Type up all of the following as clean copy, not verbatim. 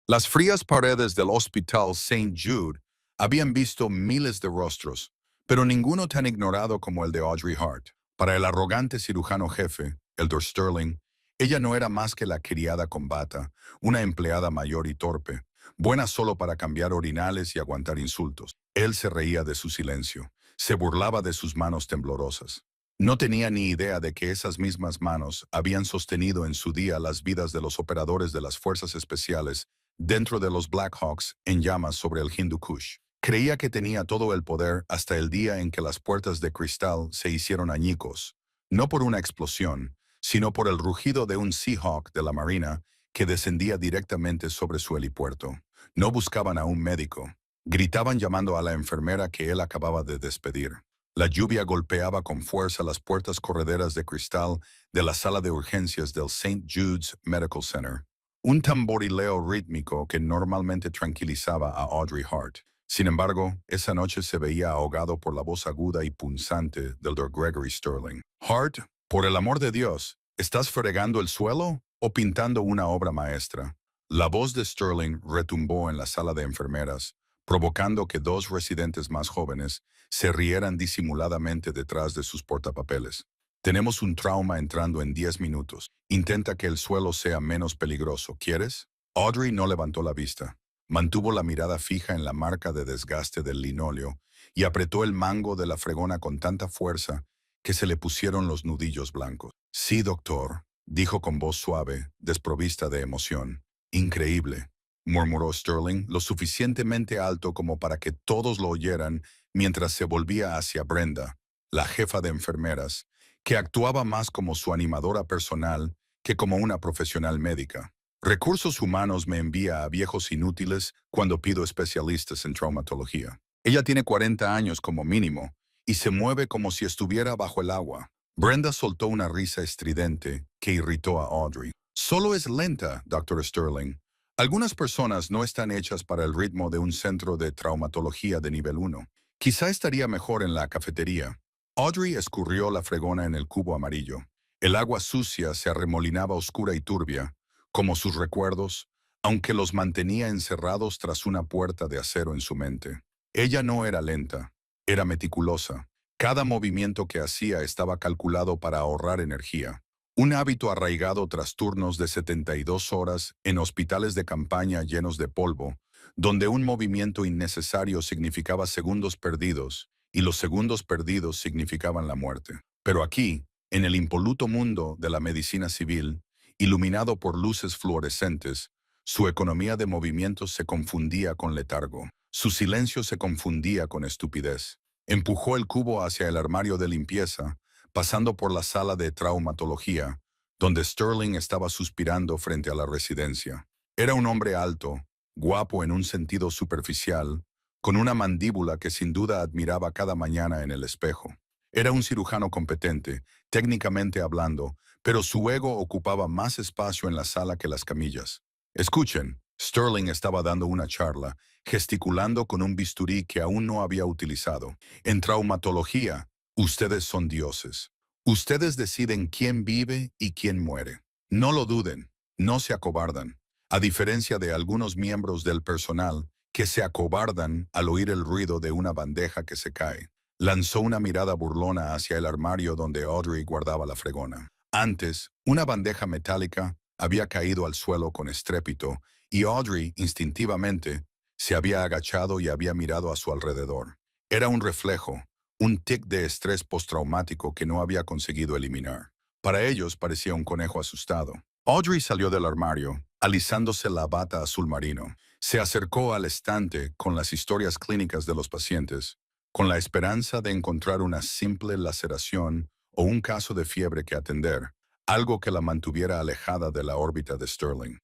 Las frías paredes del Hospital St. Jude habían visto miles de rostros, pero ninguno tan ignorado como el de Audrey Hart. Para el arrogante cirujano jefe, Elder Sterling, ella no era más que la criada con bata, una empleada mayor y torpe, buena solo para cambiar orinales y aguantar insultos. Él se reía de su silencio, se burlaba de sus manos temblorosas. No tenía ni idea de que esas mismas manos habían sostenido en su día las vidas de los operadores de las fuerzas especiales dentro de los Blackhawks en llamas sobre el Hindu Kush. Creía que tenía todo el poder hasta el día en que las puertas de cristal se hicieron añicos, no por una explosión, sino por el rugido de un Seahawk de la Marina que descendía directamente sobre su helipuerto. No buscaban a un médico. Gritaban llamando a la enfermera que él acababa de despedir. La lluvia golpeaba con fuerza las puertas correderas de cristal de la sala de urgencias del St. Jude's Medical Center. Un tamborileo rítmico que normalmente tranquilizaba a Audrey Hart. Sin embargo, esa noche se veía ahogado por la voz aguda y punzante del Dr. Gregory Sterling. Hart, por el amor de Dios, ¿estás fregando el suelo o pintando una obra maestra? La voz de Sterling retumbó en la sala de enfermeras, provocando que dos residentes más jóvenes se rieran disimuladamente detrás de sus portapapeles. Tenemos un trauma entrando en 10 minutos. Intenta que el suelo sea menos peligroso, ¿quieres? Audrey no levantó la vista. Mantuvo la mirada fija en la marca de desgaste del linóleo y apretó el mango de la fregona con tanta fuerza que se le pusieron los nudillos blancos. Sí, doctor, dijo con voz suave, desprovista de emoción. Increíble, murmuró Sterling, lo suficientemente alto como para que todos lo oyeran mientras se volvía hacia Brenda, la jefa de enfermeras, que actuaba más como su animadora personal que como una profesional médica. Recursos Humanos me envía a viejos inútiles cuando pido especialistas en traumatología. Ella tiene 40 años como mínimo y se mueve como si estuviera bajo el agua. Brenda soltó una risa estridente que irritó a Audrey. Solo es lenta, Dr. Sterling. Algunas personas no están hechas para el ritmo de un centro de traumatología de nivel 1. Quizá estaría mejor en la cafetería. Audrey escurrió la fregona en el cubo amarillo. El agua sucia se arremolinaba oscura y turbia, como sus recuerdos, aunque los mantenía encerrados tras una puerta de acero en su mente. Ella no era lenta, era meticulosa. Cada movimiento que hacía estaba calculado para ahorrar energía. Un hábito arraigado tras turnos de 72 horas en hospitales de campaña llenos de polvo, donde un movimiento innecesario significaba segundos perdidos y los segundos perdidos significaban la muerte. Pero aquí, en el impoluto mundo de la medicina civil, iluminado por luces fluorescentes, su economía de movimientos se confundía con letargo. Su silencio se confundía con estupidez. Empujó el cubo hacia el armario de limpieza, pasando por la sala de traumatología, donde Sterling estaba suspirando frente a la residencia. Era un hombre alto, guapo en un sentido superficial, con una mandíbula que sin duda admiraba cada mañana en el espejo. Era un cirujano competente, técnicamente hablando, pero su ego ocupaba más espacio en la sala que las camillas. Escuchen, Sterling estaba dando una charla, gesticulando con un bisturí que aún no había utilizado. En traumatología, ustedes son dioses. Ustedes deciden quién vive y quién muere. No lo duden, no se acobardan. A diferencia de algunos miembros del personal que se acobardan al oír el ruido de una bandeja que se cae. Lanzó una mirada burlona hacia el armario donde Audrey guardaba la fregona. Antes, una bandeja metálica había caído al suelo con estrépito y Audrey, instintivamente, se había agachado y había mirado a su alrededor. Era un reflejo, un tic de estrés postraumático que no había conseguido eliminar. Para ellos parecía un conejo asustado. Audrey salió del armario, alisándose la bata azul marino. Se acercó al estante con las historias clínicas de los pacientes, con la esperanza de encontrar una simple laceración o un caso de fiebre que atender, algo que la mantuviera alejada de la órbita de Sterling.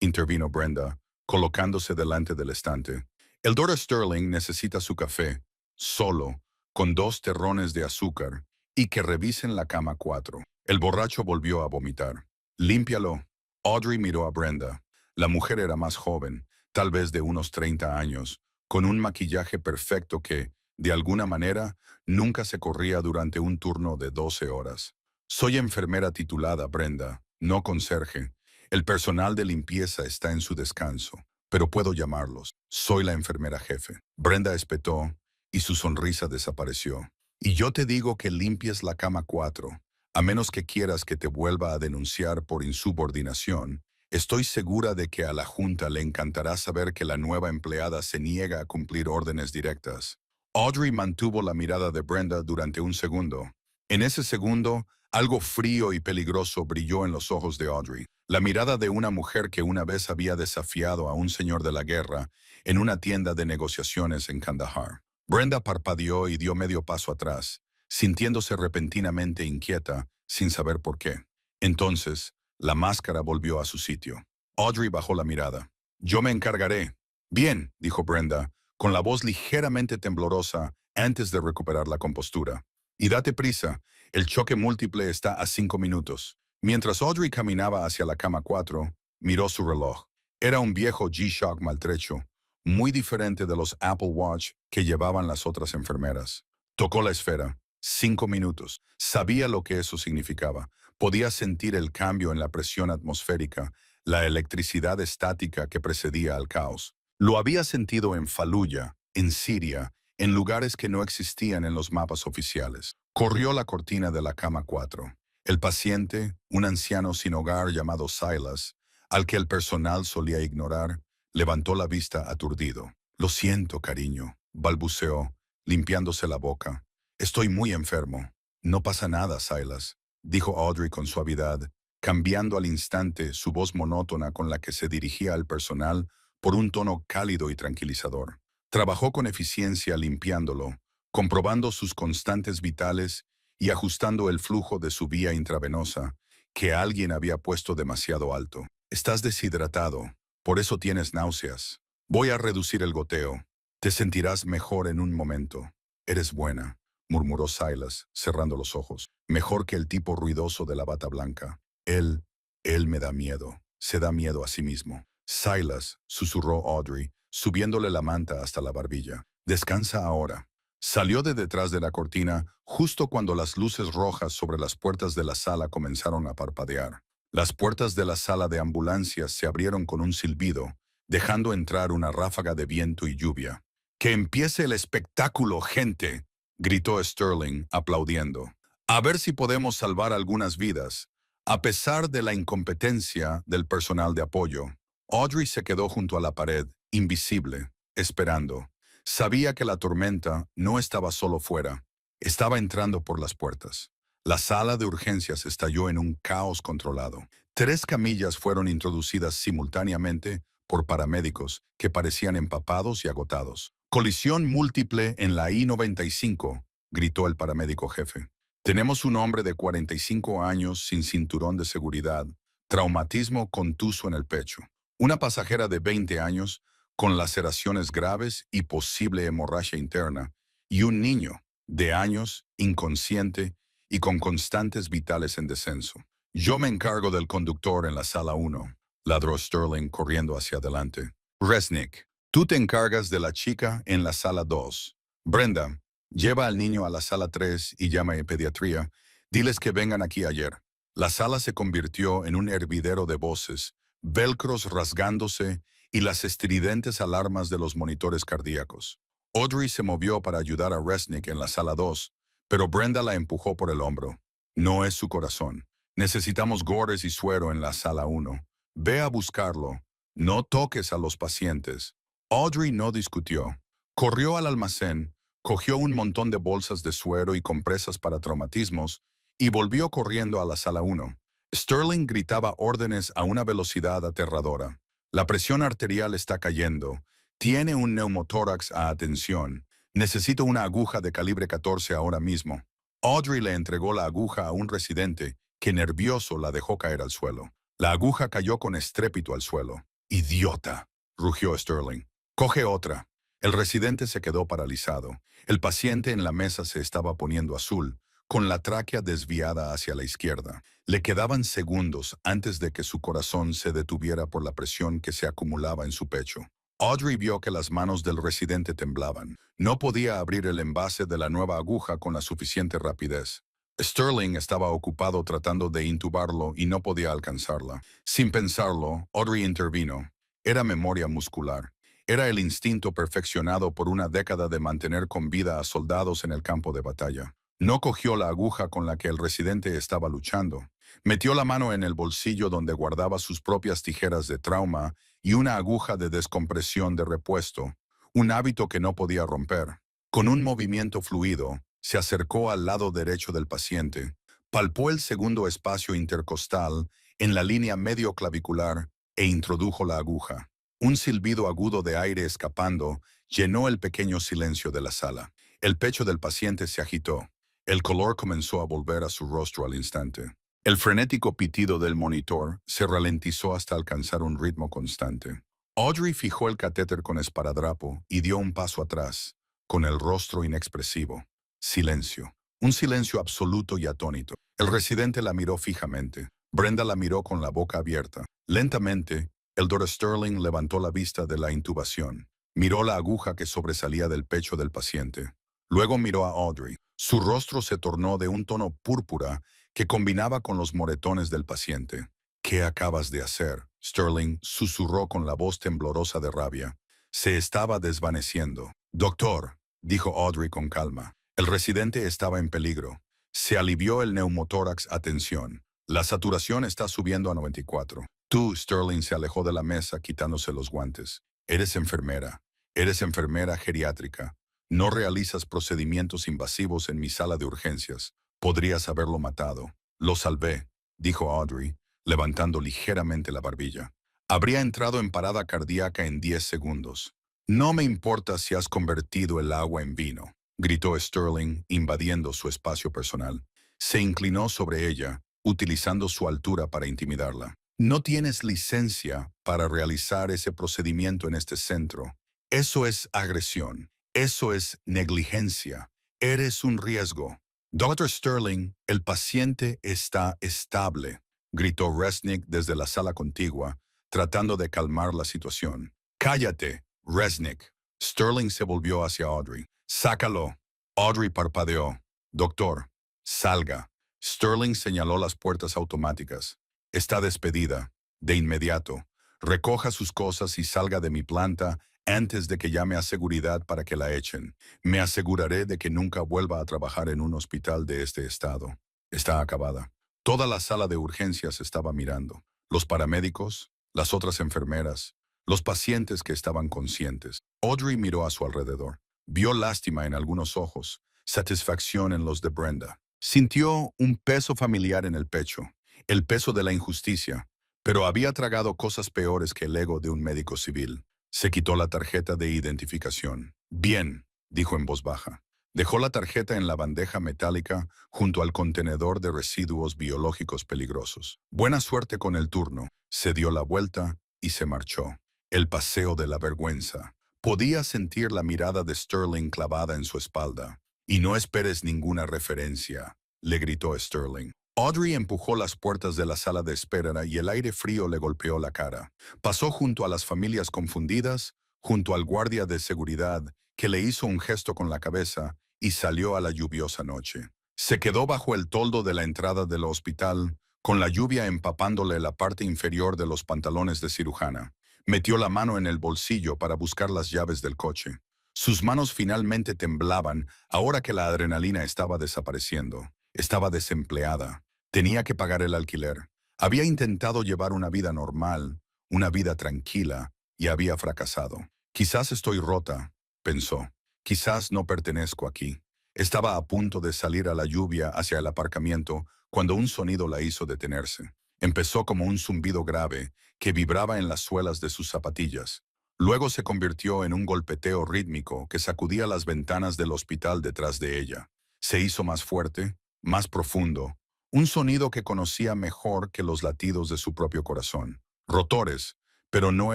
Intervino Brenda, colocándose delante del estante. El Dr. Sterling necesita su café, solo, con 2 terrones de azúcar, y que revisen la cama 4. El borracho volvió a vomitar. Límpialo. Audrey miró a Brenda. La mujer era más joven, tal vez de unos 30 años, con un maquillaje perfecto que, de alguna manera, nunca se corría durante un turno de 12 horas. Soy enfermera titulada, Brenda, no conserje. El personal de limpieza está en su descanso, pero puedo llamarlos. Soy la enfermera jefe. Brenda espetó y su sonrisa desapareció. Y yo te digo que limpies la cama 4, a menos que quieras que te vuelva a denunciar por insubordinación. Estoy segura de que a la Junta le encantará saber que la nueva empleada se niega a cumplir órdenes directas. Audrey mantuvo la mirada de Brenda durante un segundo. En ese segundo, algo frío y peligroso brilló en los ojos de Audrey. La mirada de una mujer que una vez había desafiado a un señor de la guerra en una tienda de negociaciones en Kandahar. Brenda parpadeó y dio medio paso atrás, sintiéndose repentinamente inquieta, sin saber por qué. Entonces, la máscara volvió a su sitio. Audrey bajó la mirada. «Yo me encargaré». «Bien», dijo Brenda, con la voz ligeramente temblorosa antes de recuperar la compostura. «Y date prisa, el choque múltiple está a 5 minutos». Mientras Audrey caminaba hacia la cama 4, miró su reloj. Era un viejo G-Shock maltrecho, muy diferente de los Apple Watch que llevaban las otras enfermeras. Tocó la esfera. 5 minutos. Sabía lo que eso significaba. Podía sentir el cambio en la presión atmosférica, la electricidad estática que precedía al caos. Lo había sentido en Fallujah, en Siria, en lugares que no existían en los mapas oficiales. Corrió la cortina de la cama 4. El paciente, un anciano sin hogar llamado Silas, al que el personal solía ignorar, levantó la vista aturdido. «Lo siento, cariño», balbuceó, limpiándose la boca. «Estoy muy enfermo». «No pasa nada, Silas», dijo Audrey con suavidad, cambiando al instante su voz monótona con la que se dirigía al personal por un tono cálido y tranquilizador. Trabajó con eficiencia limpiándolo, comprobando sus constantes vitales y ajustando el flujo de su vía intravenosa, que alguien había puesto demasiado alto. «Estás deshidratado, por eso tienes náuseas. Voy a reducir el goteo. Te sentirás mejor en un momento. Eres buena», murmuró Silas, cerrando los ojos. «Mejor que el tipo ruidoso de la bata blanca. Él me da miedo. Se da miedo a sí mismo». «Silas», susurró Audrey, subiéndole la manta hasta la barbilla. «Descansa ahora». Salió de detrás de la cortina justo cuando las luces rojas sobre las puertas de la sala comenzaron a parpadear. Las puertas de la sala de ambulancias se abrieron con un silbido, dejando entrar una ráfaga de viento y lluvia. «¡Que empiece el espectáculo, gente!», gritó Sterling, aplaudiendo. «A ver si podemos salvar algunas vidas». A pesar de la incompetencia del personal de apoyo, Audrey se quedó junto a la pared, invisible, esperando. Sabía que la tormenta no estaba solo fuera, estaba entrando por las puertas. La sala de urgencias estalló en un caos controlado. 3 camillas fueron introducidas simultáneamente por paramédicos que parecían empapados y agotados. «Colisión múltiple en la I-95», gritó el paramédico jefe. «Tenemos un hombre de 45 años sin cinturón de seguridad, traumatismo contuso en el pecho. Una pasajera de 20 años con laceraciones graves y posible hemorragia interna, y un niño de años, inconsciente y con constantes vitales en descenso. Yo me encargo del conductor en la sala 1, ladró Sterling corriendo hacia adelante. «Resnick, tú te encargas de la chica en la sala 2. Brenda, lleva al niño a la sala 3 y llama a pediatría. Diles que vengan aquí ayer». La sala se convirtió en un hervidero de voces, velcros rasgándose y las estridentes alarmas de los monitores cardíacos. Audrey se movió para ayudar a Resnick en la sala 2, pero Brenda la empujó por el hombro. «No es su corazón. Necesitamos gores y suero en la sala 1. Ve a buscarlo. No toques a los pacientes». Audrey no discutió. Corrió al almacén, cogió un montón de bolsas de suero y compresas para traumatismos y volvió corriendo a la sala 1. Sterling gritaba órdenes a una velocidad aterradora. «La presión arterial está cayendo. Tiene un neumotórax a atención. Necesito una aguja de calibre 14 ahora mismo». Audrey le entregó la aguja a un residente que nervioso la dejó caer al suelo. La aguja cayó con estrépito al suelo. «¡Idiota!», rugió Sterling. «Coge otra». El residente se quedó paralizado. El paciente en la mesa se estaba poniendo azul, con la tráquea desviada hacia la izquierda. Le quedaban segundos antes de que su corazón se detuviera por la presión que se acumulaba en su pecho. Audrey vio que las manos del residente temblaban. No podía abrir el envase de la nueva aguja con la suficiente rapidez. Sterling estaba ocupado tratando de intubarlo y no podía alcanzarla. Sin pensarlo, Audrey intervino. Era memoria muscular. Era el instinto perfeccionado por una década de mantener con vida a soldados en el campo de batalla. No cogió la aguja con la que el residente estaba luchando. Metió la mano en el bolsillo donde guardaba sus propias tijeras de trauma y una aguja de descompresión de repuesto, un hábito que no podía romper. Con un movimiento fluido, se acercó al lado derecho del paciente, palpó el segundo espacio intercostal en la línea medio clavicular e introdujo la aguja. Un silbido agudo de aire escapando llenó el pequeño silencio de la sala. El pecho del paciente se agitó. El color comenzó a volver a su rostro al instante. El frenético pitido del monitor se ralentizó hasta alcanzar un ritmo constante. Audrey fijó el catéter con esparadrapo y dio un paso atrás, con el rostro inexpresivo. Silencio. Un silencio absoluto y atónito. El residente la miró fijamente. Brenda la miró con la boca abierta. Lentamente, el Dr. Sterling levantó la vista de la intubación. Miró la aguja que sobresalía del pecho del paciente. Luego miró a Audrey. Su rostro se tornó de un tono púrpura que combinaba con los moretones del paciente. ¿Qué acabas de hacer? Sterling susurró con la voz temblorosa de rabia. Se estaba desvaneciendo. Doctor, dijo Audrey con calma. El residente estaba en peligro. Se alivió el neumotórax a tensión. La saturación está subiendo a 94. Tú, Sterling se alejó de la mesa quitándose los guantes. Eres enfermera. Eres enfermera geriátrica. No realizas procedimientos invasivos en mi sala de urgencias. Podrías haberlo matado. Lo salvé, dijo Audrey, levantando ligeramente la barbilla. Habría entrado en parada cardíaca en 10 segundos. No me importa si has convertido el agua en vino, gritó Sterling, invadiendo su espacio personal. Se inclinó sobre ella, utilizando su altura para intimidarla. No tienes licencia para realizar ese procedimiento en este centro. Eso es agresión. Eso es negligencia. Eres un riesgo. Dr. Sterling, el paciente está estable, gritó Resnick desde la sala contigua, tratando de calmar la situación. Cállate, Resnick. Sterling se volvió hacia Audrey. Sácalo. Audrey parpadeó. Doctor, salga. Sterling señaló las puertas automáticas. Está despedida. De inmediato. Recoja sus cosas y salga de mi planta antes de que llame a seguridad para que la echen. Me aseguraré de que nunca vuelva a trabajar en un hospital de este estado. Está acabada. Toda la sala de urgencias estaba mirando. Los paramédicos, las otras enfermeras, los pacientes que estaban conscientes. Audrey miró a su alrededor. Vio lástima en algunos ojos, satisfacción en los de Brenda. Sintió un peso familiar en el pecho, el peso de la injusticia, pero había tragado cosas peores que el ego de un médico civil. Se quitó la tarjeta de identificación. Bien, dijo en voz baja. Dejó la tarjeta en la bandeja metálica junto al contenedor de residuos biológicos peligrosos. Buena suerte con el turno. Se dio la vuelta y se marchó. El paseo de la vergüenza. Podía sentir la mirada de Sterling clavada en su espalda. Y no esperes ninguna referencia, le gritó Sterling. Audrey empujó las puertas de la sala de espera y el aire frío le golpeó la cara. Pasó junto a las familias confundidas, junto al guardia de seguridad, que le hizo un gesto con la cabeza y salió a la lluviosa noche. Se quedó bajo el toldo de la entrada del hospital, con la lluvia empapándole la parte inferior de los pantalones de cirujana. Metió la mano en el bolsillo para buscar las llaves del coche. Sus manos finalmente temblaban ahora que la adrenalina estaba desapareciendo. Estaba desempleada. Tenía que pagar el alquiler. Había intentado llevar una vida normal, una vida tranquila, y había fracasado. Quizás estoy rota, pensó. Quizás no pertenezco aquí. Estaba a punto de salir a la lluvia hacia el aparcamiento cuando un sonido la hizo detenerse. Empezó como un zumbido grave que vibraba en las suelas de sus zapatillas. Luego se convirtió en un golpeteo rítmico que sacudía las ventanas del hospital detrás de ella. Se hizo más fuerte, más profundo, un sonido que conocía mejor que los latidos de su propio corazón. Rotores, pero no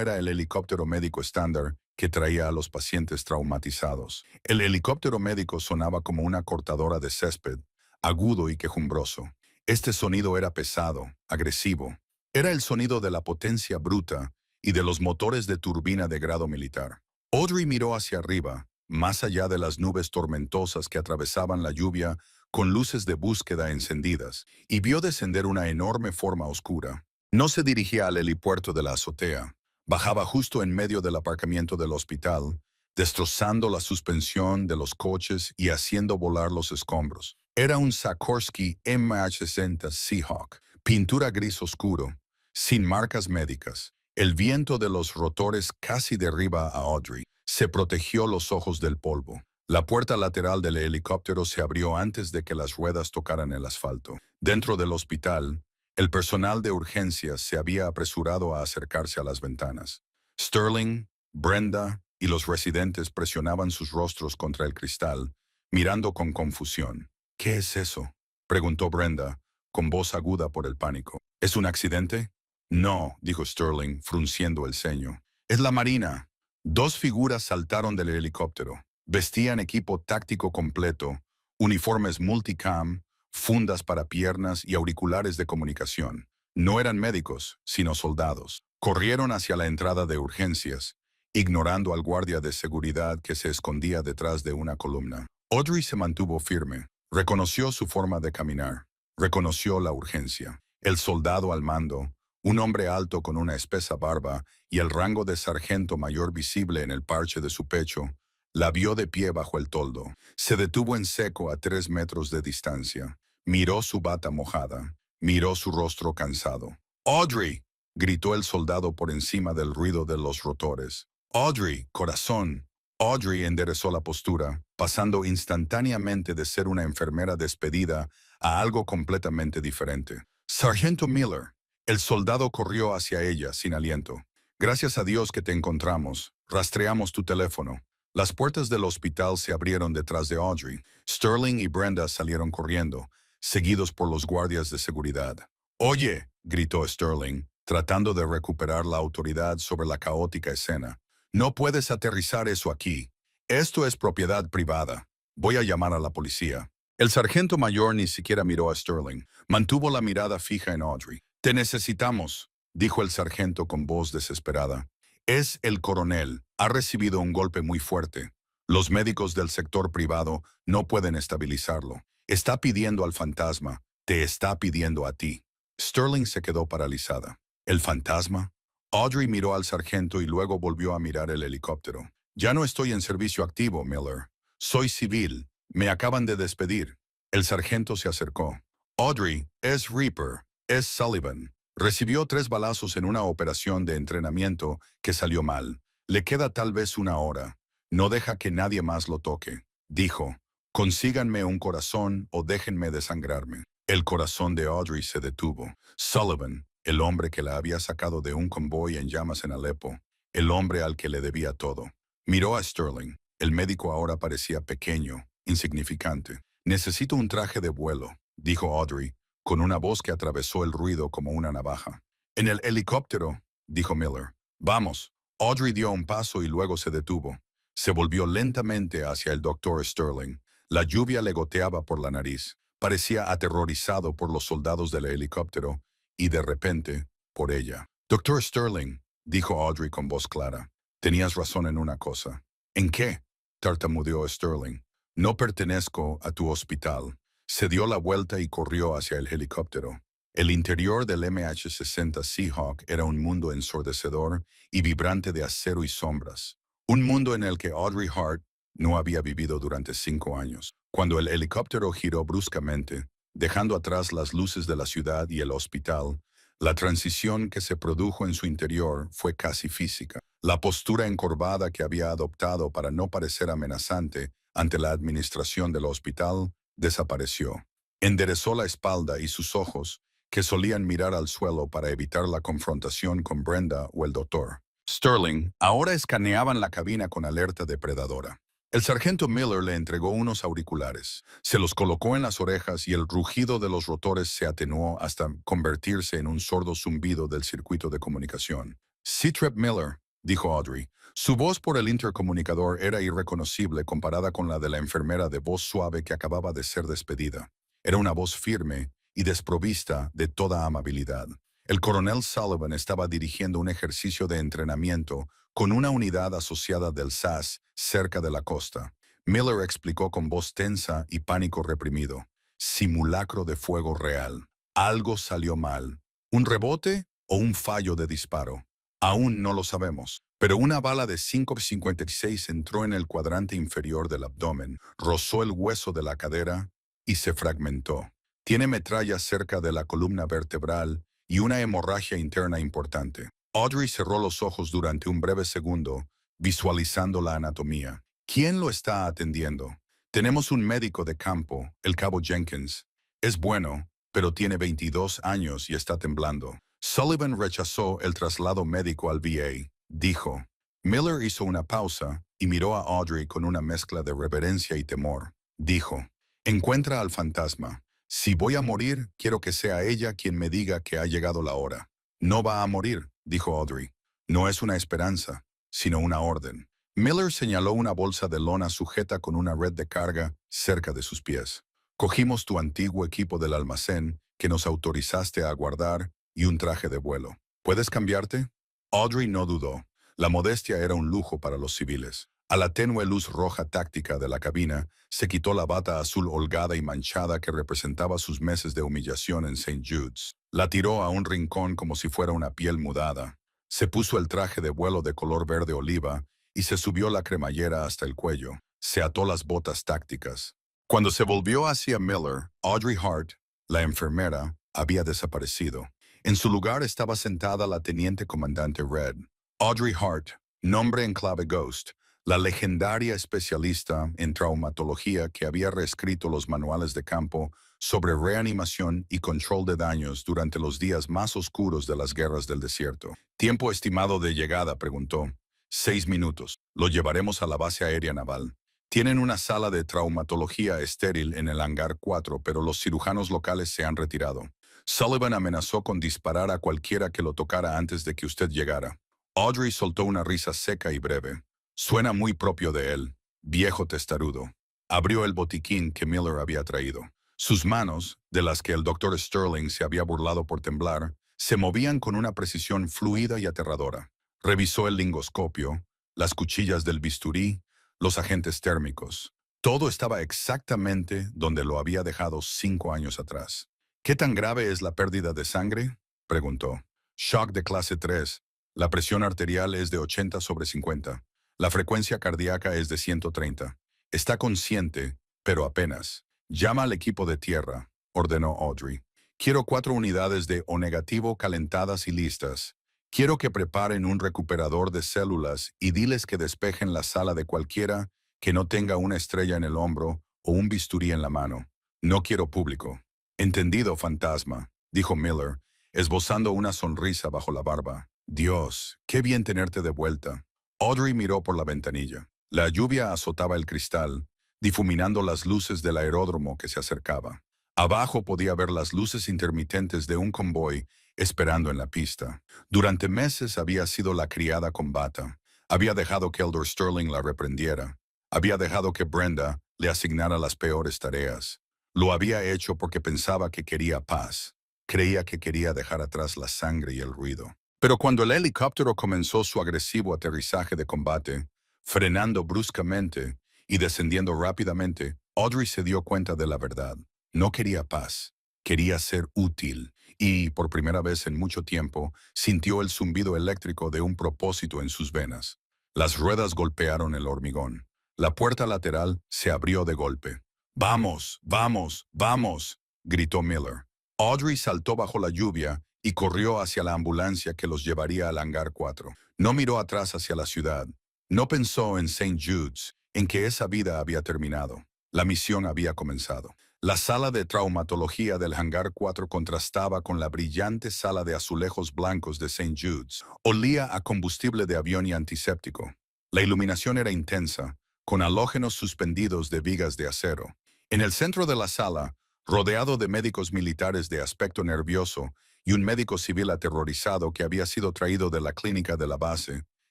era el helicóptero médico estándar que traía a los pacientes traumatizados. El helicóptero médico sonaba como una cortadora de césped, agudo y quejumbroso. Este sonido era pesado, agresivo. Era el sonido de la potencia bruta y de los motores de turbina de grado militar. Audrey miró hacia arriba, más allá de las nubes tormentosas que atravesaban la lluvia con luces de búsqueda encendidas, y vio descender una enorme forma oscura. No se dirigía al helipuerto de la azotea. Bajaba justo en medio del aparcamiento del hospital, destrozando la suspensión de los coches y haciendo volar los escombros. Era un Sikorsky MH-60 Seahawk, pintura gris oscuro, sin marcas médicas. El viento de los rotores casi derriba a Audrey. Se protegió los ojos del polvo. La puerta lateral del helicóptero se abrió antes de que las ruedas tocaran el asfalto. Dentro del hospital, el personal de urgencias se había apresurado a acercarse a las ventanas. Sterling, Brenda y los residentes presionaban sus rostros contra el cristal, mirando con confusión. ¿Qué es eso?, preguntó Brenda, con voz aguda por el pánico. ¿Es un accidente? No, dijo Sterling, frunciendo el ceño. Es la Marina. Dos figuras saltaron del helicóptero. Vestían equipo táctico completo, uniformes multicam, fundas para piernas y auriculares de comunicación. No eran médicos, sino soldados. Corrieron hacia la entrada de urgencias, ignorando al guardia de seguridad que se escondía detrás de una columna. Audrey se mantuvo firme. Reconoció su forma de caminar. Reconoció la urgencia. El soldado al mando, un hombre alto con una espesa barba y el rango de sargento mayor visible en el parche de su pecho, la vio de pie bajo el toldo. Se detuvo en seco a 3 metros de distancia. Miró su bata mojada. Miró su rostro cansado. ¡Audrey!, gritó el soldado por encima del ruido de los rotores. ¡Audrey, corazón! Audrey enderezó la postura, pasando instantáneamente de ser una enfermera despedida a algo completamente diferente. «Sargento Miller». El soldado corrió hacia ella sin aliento. «Gracias a Dios que te encontramos. Rastreamos tu teléfono». Las puertas del hospital se abrieron detrás de Audrey. Sterling y Brenda salieron corriendo, seguidos por los guardias de seguridad. «Oye», gritó Sterling, tratando de recuperar la autoridad sobre la caótica escena. «No puedes aterrizar eso aquí. Esto es propiedad privada. Voy a llamar a la policía». El sargento mayor ni siquiera miró a Sterling. Mantuvo la mirada fija en Audrey. «Te necesitamos», dijo el sargento con voz desesperada. «Es el coronel. Ha recibido un golpe muy fuerte. Los médicos del sector privado no pueden estabilizarlo. Está pidiendo al fantasma. Te está pidiendo a ti». Sterling se quedó paralizada. ¿El fantasma? Audrey miró al sargento y luego volvió a mirar el helicóptero. «Ya no estoy en servicio activo, Miller. Soy civil. Me acaban de despedir». El sargento se acercó. «Audrey, es Reaper. Es Sullivan. Recibió 3 balazos en una operación de entrenamiento que salió mal. Le queda tal vez 1 hora. No deja que nadie más lo toque», dijo. «Consíganme un corazón o déjenme desangrarme». El corazón de Audrey se detuvo. Sullivan, el hombre que la había sacado de un convoy en llamas en Alepo, el hombre al que le debía todo. Miró a Sterling. El médico ahora parecía pequeño, insignificante. «Necesito un traje de vuelo», dijo Audrey, con una voz que atravesó el ruido como una navaja. «En el helicóptero», dijo Miller. «Vamos». Audrey dio un paso y luego se detuvo. Se volvió lentamente hacia el doctor Sterling. La lluvia le goteaba por la nariz. Parecía aterrorizado por los soldados del helicóptero y, de repente, por ella. «Doctor Sterling», dijo Audrey con voz clara. «Tenías razón en una cosa». «¿En qué?», tartamudeó Sterling. «No pertenezco a tu hospital». Se dio la vuelta y corrió hacia el helicóptero. El interior del MH-60 Seahawk era un mundo ensordecedor y vibrante de acero y sombras. Un mundo en el que Audrey Hart no había vivido durante 5 años. Cuando el helicóptero giró bruscamente, dejando atrás las luces de la ciudad y el hospital, la transición que se produjo en su interior fue casi física. La postura encorvada que había adoptado para no parecer amenazante ante la administración del hospital desapareció. Enderezó la espalda y sus ojos, que solían mirar al suelo para evitar la confrontación con Brenda o el doctor Sterling, ahora escaneaban la cabina con alerta depredadora. El sargento Miller le entregó unos auriculares. Se los colocó en las orejas y el rugido de los rotores se atenuó hasta convertirse en un sordo zumbido del circuito de comunicación. «Seatrep Miller», dijo Audrey. Su voz por el intercomunicador era irreconocible comparada con la de la enfermera de voz suave que acababa de ser despedida. Era una voz firme y desprovista de toda amabilidad. El coronel Sullivan estaba dirigiendo un ejercicio de entrenamiento con una unidad asociada del SAS cerca de la costa. Miller explicó con voz tensa y pánico reprimido. Simulacro de fuego real. Algo salió mal. ¿Un rebote o un fallo de disparo? Aún no lo sabemos. Pero una bala de 5,56 entró en el cuadrante inferior del abdomen, rozó el hueso de la cadera y se fragmentó. Tiene metralla cerca de la columna vertebral y una hemorragia interna importante. Audrey cerró los ojos durante un breve segundo, visualizando la anatomía. ¿Quién lo está atendiendo? Tenemos un médico de campo, el cabo Jenkins. Es bueno, pero tiene 22 años y está temblando. Sullivan rechazó el traslado médico al VA. Dijo. Miller hizo una pausa y miró a Audrey con una mezcla de reverencia y temor. Dijo, encuentra al fantasma. Si voy a morir, quiero que sea ella quien me diga que ha llegado la hora. No va a morir, dijo Audrey. No es una esperanza, sino una orden. Miller señaló una bolsa de lona sujeta con una red de carga cerca de sus pies. Cogimos tu antiguo equipo del almacén que nos autorizaste a guardar y un traje de vuelo. ¿Puedes cambiarte? Audrey no dudó. La modestia era un lujo para los civiles. A la tenue luz roja táctica de la cabina, se quitó la bata azul holgada y manchada que representaba sus meses de humillación en St. Jude's. La tiró a un rincón como si fuera una piel mudada. Se puso el traje de vuelo de color verde oliva y se subió la cremallera hasta el cuello. Se ató las botas tácticas. Cuando se volvió hacia Miller, Audrey Hart, la enfermera, había desaparecido. En su lugar estaba sentada la teniente comandante Red. Audrey Hart, nombre en clave Ghost, la legendaria especialista en traumatología que había reescrito los manuales de campo sobre reanimación y control de daños durante los días más oscuros de las guerras del desierto. ¿Tiempo estimado de llegada?, preguntó. 6 minutos. Lo llevaremos a la base aérea naval. Tienen una sala de traumatología estéril en el hangar 4, pero los cirujanos locales se han retirado. Sullivan amenazó con disparar a cualquiera que lo tocara antes de que usted llegara. Audrey soltó una risa seca y breve. Suena muy propio de él, viejo testarudo. Abrió el botiquín que Miller había traído. Sus manos, de las que el doctor Sterling se había burlado por temblar, se movían con una precisión fluida y aterradora. Revisó el lingoscopio, las cuchillas del bisturí, los agentes térmicos. Todo estaba exactamente donde lo había dejado 5 años atrás. ¿Qué tan grave es la pérdida de sangre?, preguntó. Shock de clase 3. La presión arterial es de 80/50. La frecuencia cardíaca es de 130. Está consciente, pero apenas. Llama al equipo de tierra, ordenó Audrey. Quiero 4 unidades de O negativo calentadas y listas. Quiero que preparen un recuperador de células y diles que despejen la sala de cualquiera que no tenga una estrella en el hombro o un bisturí en la mano. No quiero público. Entendido, fantasma, dijo Miller, esbozando una sonrisa bajo la barba. Dios, qué bien tenerte de vuelta. Audrey miró por la ventanilla. La lluvia azotaba el cristal, difuminando las luces del aeródromo que se acercaba. Abajo podía ver las luces intermitentes de un convoy esperando en la pista. Durante meses había sido la criada con bata. Había dejado que Elder Sterling la reprendiera. Había dejado que Brenda le asignara las peores tareas. Lo había hecho porque pensaba que quería paz. Creía que quería dejar atrás la sangre y el ruido. Pero cuando el helicóptero comenzó su agresivo aterrizaje de combate, frenando bruscamente y descendiendo rápidamente, Audrey se dio cuenta de la verdad. No quería paz, quería ser útil, y, por primera vez en mucho tiempo, sintió el zumbido eléctrico de un propósito en sus venas. Las ruedas golpearon el hormigón. La puerta lateral se abrió de golpe. ¡Vamos, vamos, vamos!, gritó Miller. Audrey saltó bajo la lluvia y corrió hacia la ambulancia que los llevaría al hangar 4. No miró atrás hacia la ciudad. No pensó en St. Jude's, en que esa vida había terminado. La misión había comenzado. La sala de traumatología del hangar 4 contrastaba con la brillante sala de azulejos blancos de St. Jude's. Olía a combustible de avión y antiséptico. La iluminación era intensa, con halógenos suspendidos de vigas de acero. En el centro de la sala, rodeado de médicos militares de aspecto nervioso y un médico civil aterrorizado que había sido traído de la clínica de la base,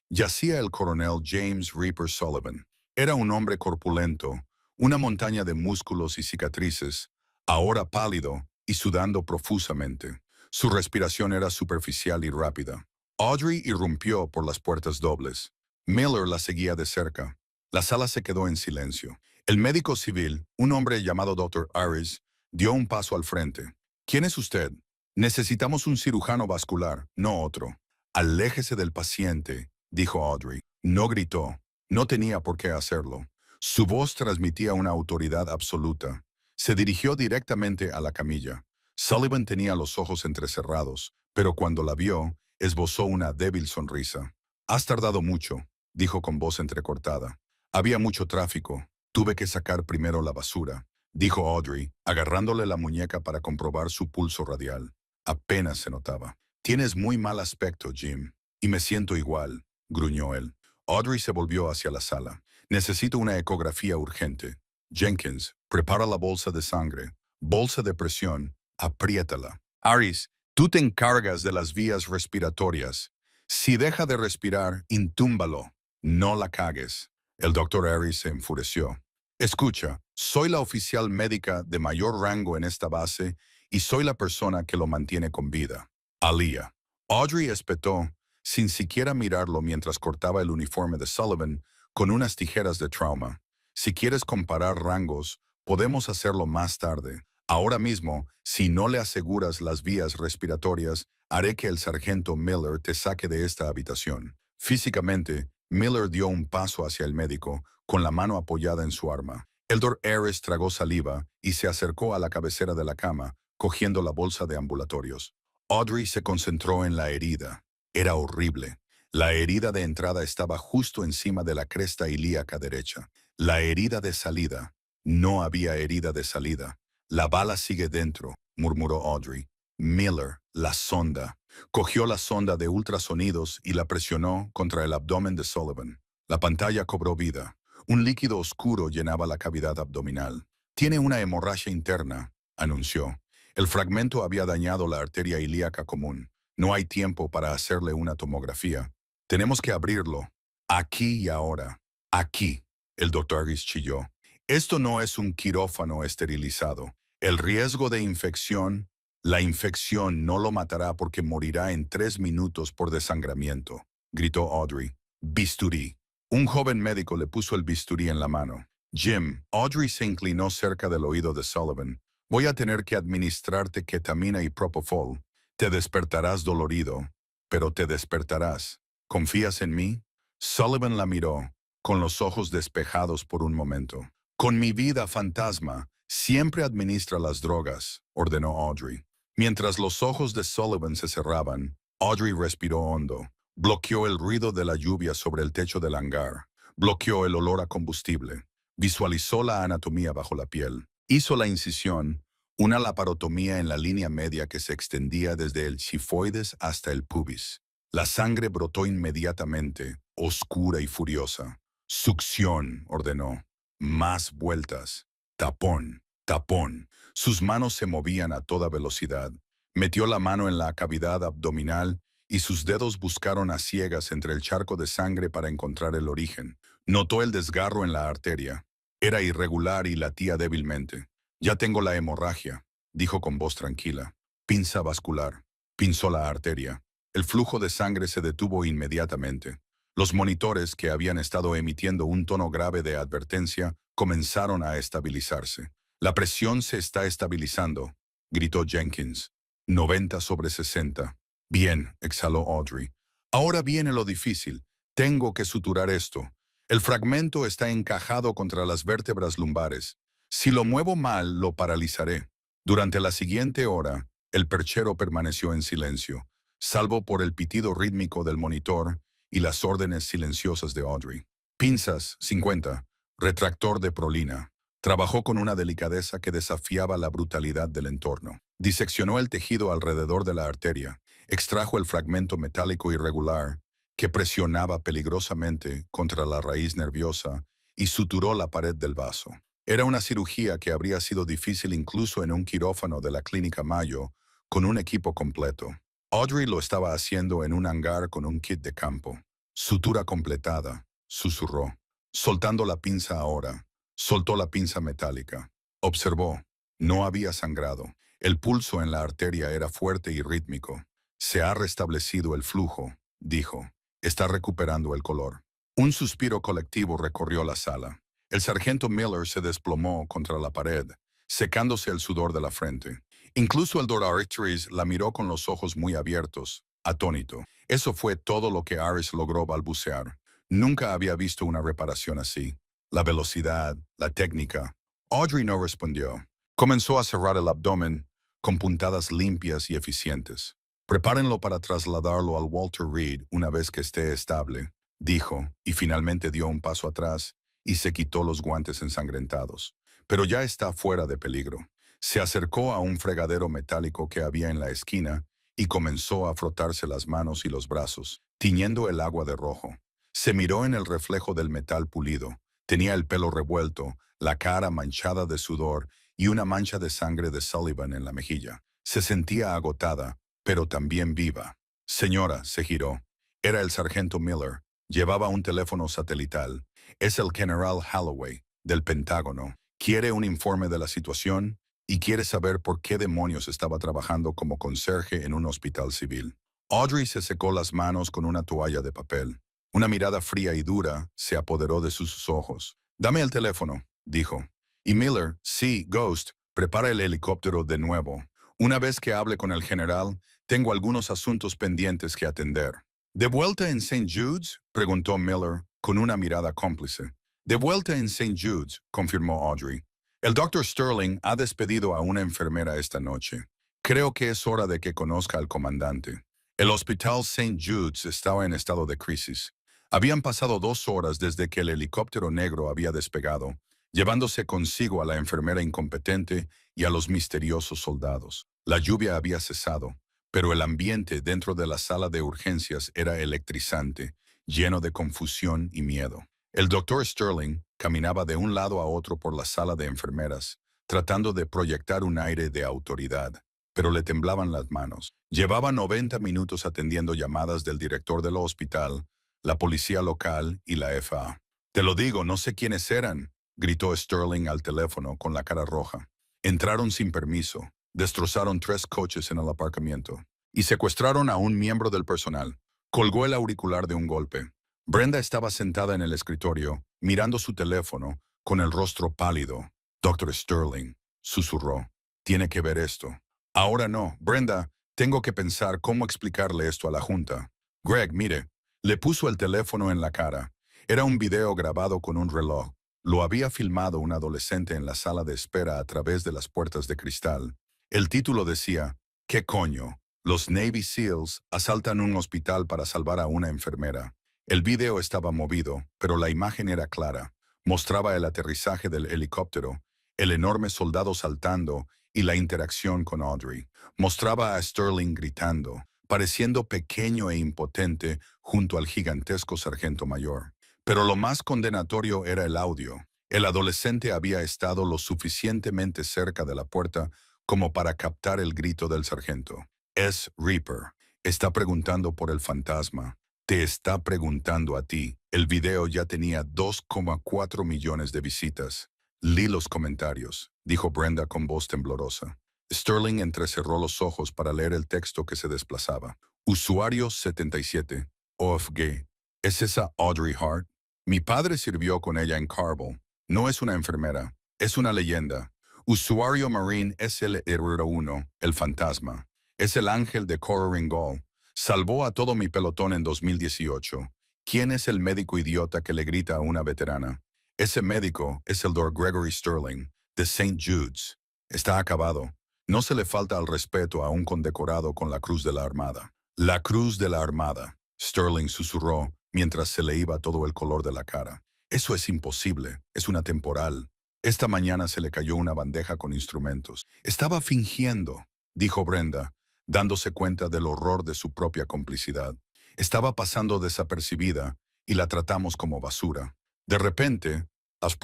yacía el coronel James Reaper Sullivan. Era un hombre corpulento, una montaña de músculos y cicatrices, ahora pálido y sudando profusamente. Su respiración era superficial y rápida. Audrey irrumpió por las puertas dobles. Miller la seguía de cerca. La sala se quedó en silencio. El médico civil, un hombre llamado Dr. Aris, Dio un paso al frente. ¿Quién es usted? Necesitamos un cirujano vascular, no otro. Aléjese del paciente, dijo Audrey. No gritó. No tenía por qué hacerlo. Su voz transmitía una autoridad absoluta. Se dirigió directamente a la camilla. Sullivan tenía los ojos entrecerrados, pero cuando la vio, esbozó una débil sonrisa. «Has tardado mucho», dijo con voz entrecortada. «Había mucho tráfico. Tuve que sacar primero la basura», dijo Audrey, agarrándole la muñeca para comprobar su pulso radial. Apenas se notaba. «Tienes muy mal aspecto, Jim, y me siento igual», gruñó él. Audrey se volvió hacia la sala. «Necesito una ecografía urgente. Jenkins, prepara la bolsa de sangre. Bolsa de presión, apriétala. Aris, tú te encargas de las vías respiratorias. Si deja de respirar, intúmbalo. No la cagues». El doctor Aris se enfureció. «Escucha, soy la oficial médica de mayor rango en esta base y soy la persona que lo mantiene con vida. Alía». Audrey espetó, sin siquiera mirarlo mientras cortaba el uniforme de Sullivan con unas tijeras de trauma. «Si quieres comparar rangos, podemos hacerlo más tarde. Ahora mismo, si no le aseguras las vías respiratorias, haré que el sargento Miller te saque de esta habitación». Físicamente, Miller dio un paso hacia el médico, con la mano apoyada en su arma. El Dr. Harris tragó saliva y se acercó a la cabecera de la cama, cogiendo la bolsa de ambulatorios. Audrey se concentró en la herida. Era horrible. La herida de entrada estaba justo encima de la cresta ilíaca derecha. La herida de salida. No había herida de salida. «La bala sigue dentro», murmuró Audrey. Miller, la sonda. Cogió la sonda de ultrasonidos y la presionó contra el abdomen de Sullivan. La pantalla cobró vida. Un líquido oscuro llenaba la cavidad abdominal. «Tiene una hemorragia interna», anunció. El fragmento había dañado la arteria ilíaca común. «No hay tiempo para hacerle una tomografía. Tenemos que abrirlo. Aquí y ahora. Aquí», el doctor Harris chilló. «Esto no es un quirófano esterilizado. El riesgo de infección, la infección no lo matará porque morirá en 3 minutos por desangramiento», gritó Audrey. «Bisturí». Un joven médico le puso el bisturí en la mano. «Jim», Audrey se inclinó cerca del oído de Sullivan. «Voy a tener que administrarte ketamina y propofol. Te despertarás dolorido, pero te despertarás. ¿Confías en mí?» Sullivan la miró, con los ojos despejados por un momento. «Con mi vida fantasma, siempre administra las drogas», ordenó Audrey. Mientras los ojos de Sullivan se cerraban, Audrey respiró hondo. Bloqueó el ruido de la lluvia sobre el techo del hangar. Bloqueó el olor a combustible. Visualizó la anatomía bajo la piel. Hizo la incisión, una laparotomía en la línea media que se extendía desde el xifoides hasta el pubis. La sangre brotó inmediatamente, oscura y furiosa. «Succión», ordenó. «Más vueltas. Tapón, tapón». Sus manos se movían a toda velocidad. Metió la mano en la cavidad abdominal y sus dedos buscaron a ciegas entre el charco de sangre para encontrar el origen. Notó el desgarro en la arteria. Era irregular y latía débilmente. «Ya tengo la hemorragia», dijo con voz tranquila. «Pinza vascular». Pinzó la arteria. El flujo de sangre se detuvo inmediatamente. Los monitores, que habían estado emitiendo un tono grave de advertencia, comenzaron a estabilizarse. «La presión se está estabilizando», gritó Jenkins. 90/60. «Bien», exhaló Audrey. «Ahora viene lo difícil. Tengo que suturar esto. El fragmento está encajado contra las vértebras lumbares. Si lo muevo mal, lo paralizaré». Durante la siguiente hora, el perchero permaneció en silencio, salvo por el pitido rítmico del monitor y las órdenes silenciosas de Audrey. «Pinzas, 50. Retractor de prolina». Trabajó con una delicadeza que desafiaba la brutalidad del entorno. Diseccionó el tejido alrededor de la arteria, extrajo el fragmento metálico irregular que presionaba peligrosamente contra la raíz nerviosa y suturó la pared del vaso. Era una cirugía que habría sido difícil incluso en un quirófano de la Clínica Mayo con un equipo completo. Audrey lo estaba haciendo en un hangar con un kit de campo. «Sutura completada», susurró. «Soltando la pinza ahora». Soltó la pinza metálica. Observó. No había sangrado. El pulso en la arteria era fuerte y rítmico. «Se ha restablecido el flujo», dijo. «Está recuperando el color». Un suspiro colectivo recorrió la sala. El sargento Miller se desplomó contra la pared, secándose el sudor de la frente. Incluso el Dr. Arcturus la miró con los ojos muy abiertos, atónito. Eso fue todo lo que Aris logró balbucear. Nunca había visto una reparación así. La velocidad, la técnica. Audrey no respondió. Comenzó a cerrar el abdomen con puntadas limpias y eficientes. Prepárenlo para trasladarlo al Walter Reed una vez que esté estable, dijo, y finalmente dio un paso atrás y se quitó los guantes ensangrentados. Pero ya está fuera de peligro. Se acercó a un fregadero metálico que había en la esquina y comenzó a frotarse las manos y los brazos, tiñendo el agua de rojo. Se miró en el reflejo del metal pulido. Tenía el pelo revuelto, la cara manchada de sudor y una mancha de sangre de Sullivan en la mejilla. Se sentía agotada, pero también viva. Señora, se giró. Era el sargento Miller. Llevaba un teléfono satelital. Es el general Holloway, del Pentágono. Quiere un informe de la situación y quiere saber por qué demonios estaba trabajando como conserje en un hospital civil. Audrey se secó las manos con una toalla de papel. Una mirada fría y dura se apoderó de sus ojos. «Dame el teléfono», dijo. Y Miller, sí, Ghost, prepara el helicóptero de nuevo. Una vez que hable con el general, tengo algunos asuntos pendientes que atender. ¿De vuelta en St. Jude's?, preguntó Miller, con una mirada cómplice. «De vuelta en St. Jude's», confirmó Audrey. «El Dr. Sterling ha despedido a una enfermera esta noche. Creo que es hora de que conozca al comandante». El hospital St. Jude's estaba en estado de crisis. Habían pasado 2 horas desde que el helicóptero negro había despegado, llevándose consigo a la enfermera incompetente y a los misteriosos soldados. La lluvia había cesado, pero el ambiente dentro de la sala de urgencias era electrizante, lleno de confusión y miedo. El doctor Sterling caminaba de un lado a otro por la sala de enfermeras, tratando de proyectar un aire de autoridad, pero le temblaban las manos. Llevaba 90 minutos atendiendo llamadas del director del hospital, la policía local y la FAA. «Te lo digo, no sé quiénes eran», gritó Sterling al teléfono con la cara roja. «Entraron sin permiso, destrozaron 3 coches en el aparcamiento y secuestraron a un miembro del personal». Colgó el auricular de un golpe. Brenda estaba sentada en el escritorio, mirando su teléfono, con el rostro pálido. «Dr. Sterling», susurró, «tiene que ver esto». «Ahora no, Brenda, tengo que pensar cómo explicarle esto a la junta». «Greg, mire». Le puso el teléfono en la cara. Era un video grabado con un reloj. Lo había filmado un adolescente en la sala de espera a través de las puertas de cristal. El título decía, «¿Qué coño? Los Navy SEALs asaltan un hospital para salvar a una enfermera». El video estaba movido, pero la imagen era clara. Mostraba el aterrizaje del helicóptero, el enorme soldado saltando y la interacción con Audrey. Mostraba a Sterling gritando, pareciendo pequeño e impotente junto al gigantesco sargento mayor. Pero lo más condenatorio era el audio. El adolescente había estado lo suficientemente cerca de la puerta como para captar el grito del sargento. «Es Reaper. Está preguntando por el fantasma. Te está preguntando a ti». El video ya tenía 2,4 millones de visitas. «Leí los comentarios», dijo Brenda con voz temblorosa. Sterling entrecerró los ojos para leer el texto que se desplazaba. «Usuario 77. OFG. ¿Es esa Audrey Hart? Mi padre sirvió con ella en Carvel. No es una enfermera. Es una leyenda. Usuario Marine SL01, el fantasma. Es el ángel de Cora Ringgold. Salvó a todo mi pelotón en 2018. ¿Quién es el médico idiota que le grita a una veterana? Ese médico es el Dr. Gregory Sterling, de St. Jude's. Está acabado. No se le falta al respeto a un condecorado con la Cruz de la Armada». «La Cruz de la Armada», Sterling susurró mientras se le iba todo el color de la cara. «Eso es imposible. Es una temporal». Esta mañana se le cayó una bandeja con instrumentos. «Estaba fingiendo», dijo Brenda, dándose cuenta del horror de su propia complicidad. «Estaba pasando desapercibida y la tratamos como basura». De repente, las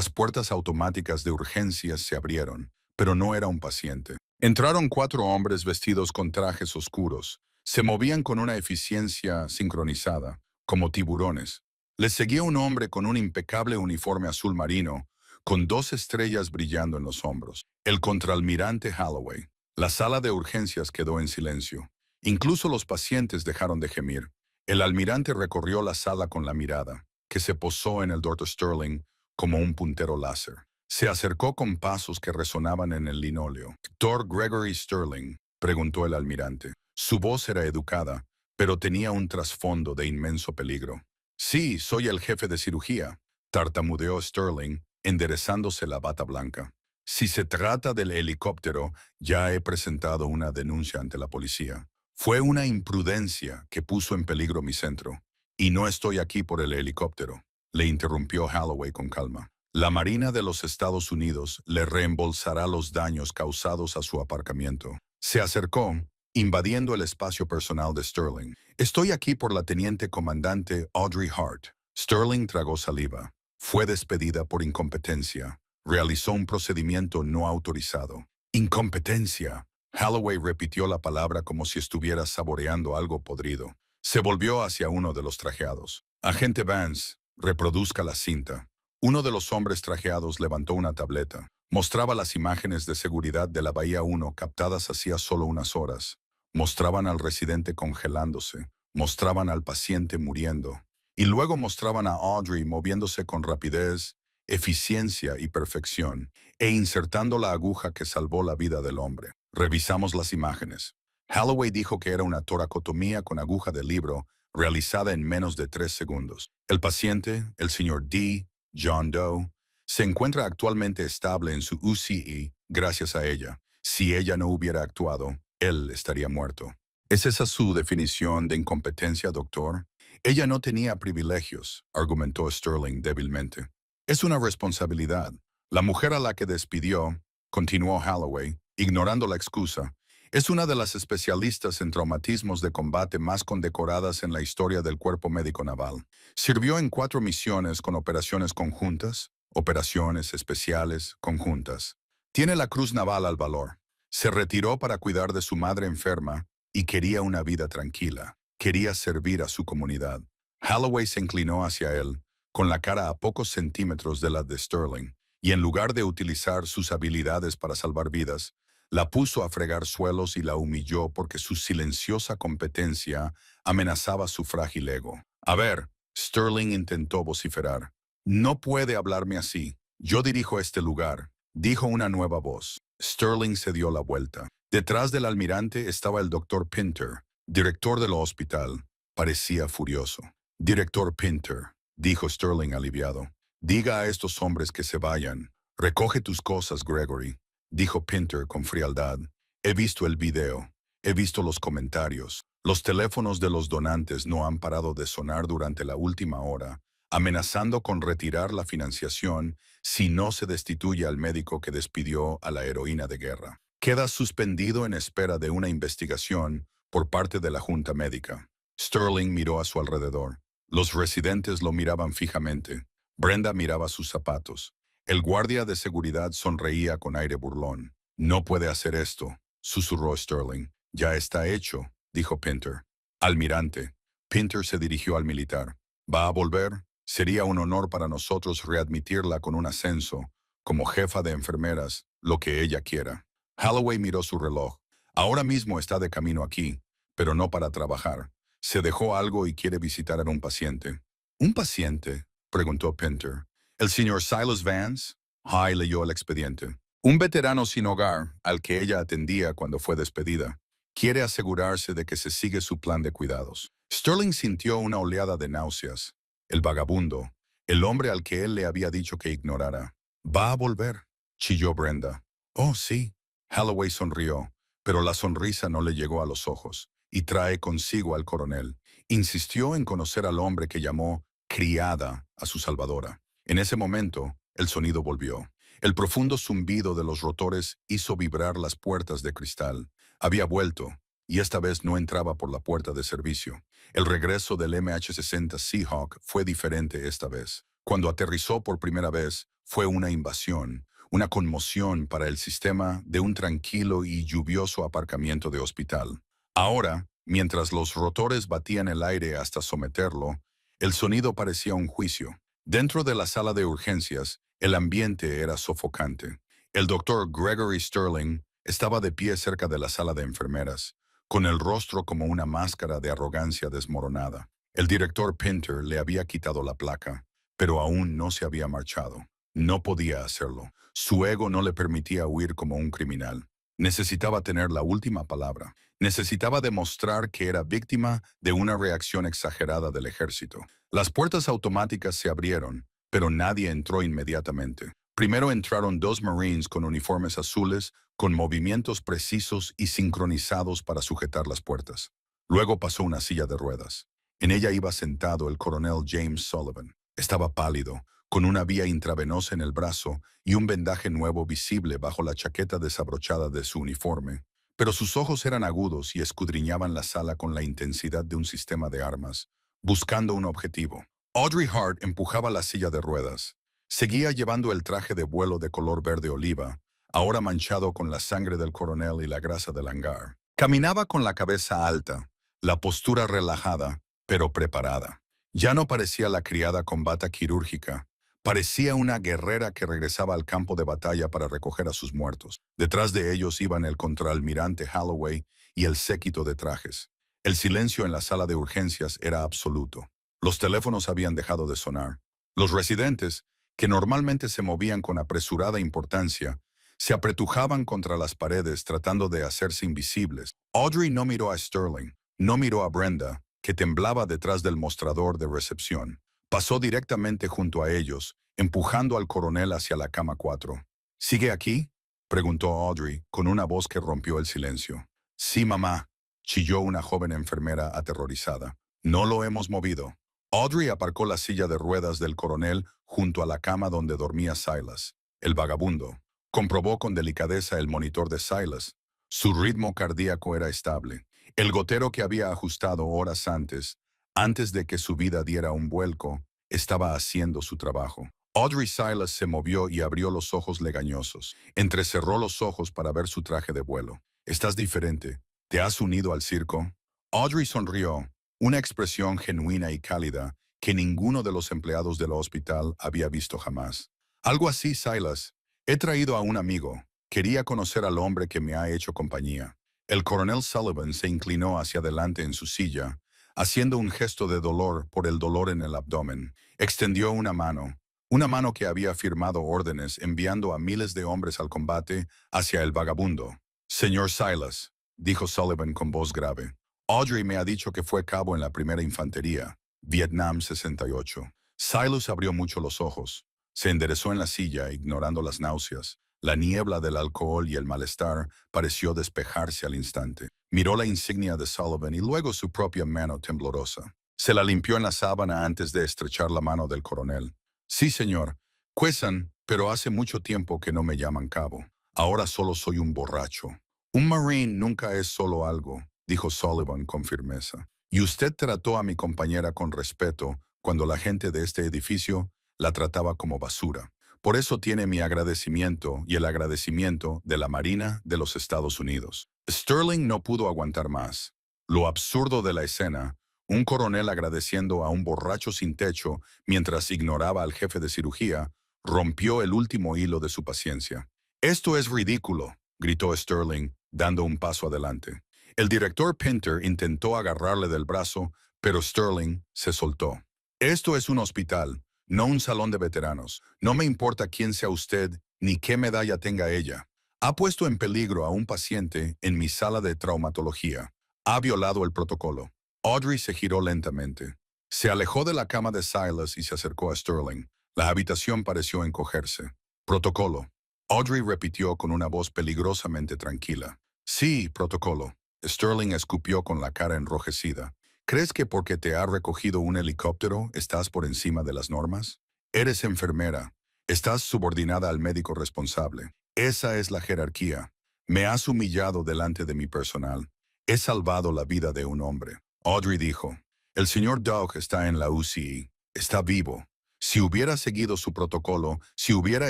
puertas automáticas de urgencias se abrieron, pero no era un paciente. Entraron 4 hombres vestidos con trajes oscuros. Se movían con una eficiencia sincronizada, como tiburones. Les seguía un hombre con un impecable uniforme azul marino, con 2 estrellas brillando en los hombros. El contraalmirante Holloway. La sala de urgencias quedó en silencio. Incluso los pacientes dejaron de gemir. El almirante recorrió la sala con la mirada, que se posó en el Dr. Sterling como un puntero láser. Se acercó con pasos que resonaban en el linóleo. «Doctor Gregory Sterling», preguntó el almirante. Su voz era educada, pero tenía un trasfondo de inmenso peligro. «Sí, soy el jefe de cirugía», tartamudeó Sterling, enderezándose la bata blanca. «Si se trata del helicóptero, ya he presentado una denuncia ante la policía. Fue una imprudencia que puso en peligro mi centro. Y no estoy aquí por el helicóptero», le interrumpió Holloway con calma. «La Marina de los Estados Unidos le reembolsará los daños causados a su aparcamiento». Se acercó, invadiendo el espacio personal de Sterling. «Estoy aquí por la teniente comandante Audrey Hart». Sterling tragó saliva. Fue despedida por incompetencia. Realizó un procedimiento no autorizado. «Incompetencia». Holloway repitió la palabra como si estuviera saboreando algo podrido. Se volvió hacia uno de los trajeados. «Agente Vance, reproduzca la cinta». Uno de los hombres trajeados levantó una tableta. Mostraba las imágenes de seguridad de la Bahía 1 captadas hacía solo unas horas. Mostraban al residente congelándose. Mostraban al paciente muriendo. Y luego mostraban a Audrey moviéndose con rapidez, eficiencia y perfección, e insertando la aguja que salvó la vida del hombre. Revisamos las imágenes. Holloway dijo que era una toracotomía con aguja de libro realizada en menos de 3 segundos. El paciente, el señor D. John Doe, se encuentra actualmente estable en su UCE gracias a ella. Si ella no hubiera actuado, él estaría muerto. ¿Es esa su definición de incompetencia, doctor? Ella no tenía privilegios, argumentó Sterling débilmente. Es una responsabilidad. La mujer a la que despidió, continuó Holloway, ignorando la excusa, es una de las especialistas en traumatismos de combate más condecoradas en la historia del Cuerpo Médico Naval. Sirvió en 4 misiones con operaciones conjuntas, operaciones especiales conjuntas. Tiene la Cruz Naval al valor. Se retiró para cuidar de su madre enferma y quería una vida tranquila. Quería servir a su comunidad. Holloway se inclinó hacia él, con la cara a pocos centímetros de la de Sterling, y en lugar de utilizar sus habilidades para salvar vidas, la puso a fregar suelos y la humilló porque su silenciosa competencia amenazaba su frágil ego. «A ver», Sterling intentó vociferar. «No puede hablarme así. Yo dirijo este lugar», dijo una nueva voz. Sterling se dio la vuelta. Detrás del almirante estaba el doctor Pinter, director del hospital. Parecía furioso. «Director Pinter», dijo Sterling aliviado. «Diga a estos hombres que se vayan. Recoge tus cosas, Gregory», dijo Pinter con frialdad. «He visto el video. He visto los comentarios. Los teléfonos de los donantes no han parado de sonar durante la última hora, amenazando con retirar la financiación si no se destituye al médico que despidió a la heroína de guerra. Queda suspendido en espera de una investigación por parte de la Junta Médica». Sterling miró a su alrededor. Los residentes lo miraban fijamente. Brenda miraba sus zapatos. El guardia de seguridad sonreía con aire burlón. «No puede hacer esto», susurró Sterling. «Ya está hecho», dijo Pinter. «Almirante». Pinter se dirigió al militar. «¿Va a volver? Sería un honor para nosotros readmitirla con un ascenso, como jefa de enfermeras, lo que ella quiera». Holloway miró su reloj. «Ahora mismo está de camino aquí, pero no para trabajar. Se dejó algo y quiere visitar a un paciente». «¿Un paciente?», preguntó Pinter. «¿El señor Silas Vance?» Hay leyó el expediente. «Un veterano sin hogar, al que ella atendía cuando fue despedida. Quiere asegurarse de que se sigue su plan de cuidados». Sterling sintió una oleada de náuseas. El vagabundo, el hombre al que él le había dicho que ignorara. «Va a volver», chilló Brenda. «Oh, sí». Holloway sonrió, pero la sonrisa no le llegó a los ojos. «Y trae consigo al coronel». Insistió en conocer al hombre que llamó criada a su salvadora. En ese momento, el sonido volvió. El profundo zumbido de los rotores hizo vibrar las puertas de cristal. Había vuelto, y esta vez no entraba por la puerta de servicio. El regreso del MH-60 Seahawk fue diferente esta vez. Cuando aterrizó por primera vez, fue una invasión, una conmoción para el sistema de un tranquilo y lluvioso aparcamiento de hospital. Ahora, mientras los rotores batían el aire hasta someterlo, el sonido parecía un juicio. Dentro de la sala de urgencias, el ambiente era sofocante. El doctor Gregory Sterling estaba de pie cerca de la sala de enfermeras, con el rostro como una máscara de arrogancia desmoronada. El director Pinter le había quitado la placa, pero aún no se había marchado. No podía hacerlo. Su ego no le permitía huir como un criminal. Necesitaba tener la última palabra. Necesitaba demostrar que era víctima de una reacción exagerada del ejército. Las puertas automáticas se abrieron, pero nadie entró inmediatamente. Primero entraron dos Marines con uniformes azules, con movimientos precisos y sincronizados para sujetar las puertas. Luego pasó una silla de ruedas. En ella iba sentado el coronel James Sullivan. Estaba pálido, con una vía intravenosa en el brazo y un vendaje nuevo visible bajo la chaqueta desabrochada de su uniforme. Pero sus ojos eran agudos y escudriñaban la sala con la intensidad de un sistema de armas, buscando un objetivo. Audrey Hart empujaba la silla de ruedas. Seguía llevando el traje de vuelo de color verde oliva, ahora manchado con la sangre del coronel y la grasa del hangar. Caminaba con la cabeza alta, la postura relajada, pero preparada. Ya no parecía la criada con bata quirúrgica. Parecía una guerrera que regresaba al campo de batalla para recoger a sus muertos. Detrás de ellos iban el contraalmirante Holloway y el séquito de trajes. El silencio en la sala de urgencias era absoluto. Los teléfonos habían dejado de sonar. Los residentes, que normalmente se movían con apresurada importancia, se apretujaban contra las paredes tratando de hacerse invisibles. Audrey no miró a Sterling, no miró a Brenda, que temblaba detrás del mostrador de recepción. Pasó directamente junto a ellos, empujando al coronel hacia la cama 4. ¿Sigue aquí?, preguntó Audrey, con una voz que rompió el silencio. Sí, mamá, chilló una joven enfermera aterrorizada. No lo hemos movido. Audrey aparcó la silla de ruedas del coronel junto a la cama donde dormía Silas, el vagabundo. Comprobó con delicadeza el monitor de Silas. Su ritmo cardíaco era estable. El gotero que había ajustado horas antes de que su vida diera un vuelco, estaba haciendo su trabajo. Audrey Silas se movió y abrió los ojos legañosos. Entrecerró los ojos para ver su traje de vuelo. Estás diferente. ¿Te has unido al circo? Audrey sonrió, una expresión genuina y cálida que ninguno de los empleados del hospital había visto jamás. Algo así, Silas. He traído a un amigo. Quería conocer al hombre que me ha hecho compañía. El coronel Sullivan se inclinó hacia adelante en su silla, haciendo un gesto de dolor por el dolor en el abdomen. Extendió una mano que había firmado órdenes enviando a miles de hombres al combate hacia el vagabundo. Señor Silas, dijo Sullivan con voz grave. Audrey me ha dicho que fue cabo en la primera infantería, Vietnam 68. Silas abrió mucho los ojos. Se enderezó en la silla, ignorando las náuseas. La niebla del alcohol y el malestar pareció despejarse al instante. Miró la insignia de Sullivan y luego su propia mano temblorosa. Se la limpió en la sábana antes de estrechar la mano del coronel. Sí, señor. Cuesan, pero hace mucho tiempo que no me llaman cabo. Ahora solo soy un borracho. Un marine nunca es solo algo, dijo Sullivan con firmeza. Y usted trató a mi compañera con respeto cuando la gente de este edificio la trataba como basura. Por eso tiene mi agradecimiento y el agradecimiento de la Marina de los Estados Unidos. Sterling no pudo aguantar más. Lo absurdo de la escena, un coronel agradeciendo a un borracho sin techo mientras ignoraba al jefe de cirugía, rompió el último hilo de su paciencia. Esto es ridículo, gritó Sterling, dando un paso adelante. El director Pinter intentó agarrarle del brazo, pero Sterling se soltó. Esto es un hospital, no un salón de veteranos. No me importa quién sea usted ni qué medalla tenga ella. Ha puesto en peligro a un paciente en mi sala de traumatología. Ha violado el protocolo. Audrey se giró lentamente. Se alejó de la cama de Silas y se acercó a Sterling. La habitación pareció encogerse. Protocolo. Audrey repitió con una voz peligrosamente tranquila. Sí, protocolo. Sterling escupió con la cara enrojecida. ¿Crees que porque te ha recogido un helicóptero estás por encima de las normas? Eres enfermera. Estás subordinada al médico responsable. Esa es la jerarquía. Me has humillado delante de mi personal. He salvado la vida de un hombre. Audrey dijo, el señor Doug está en la UCI. Está vivo. Si hubiera seguido su protocolo, si hubiera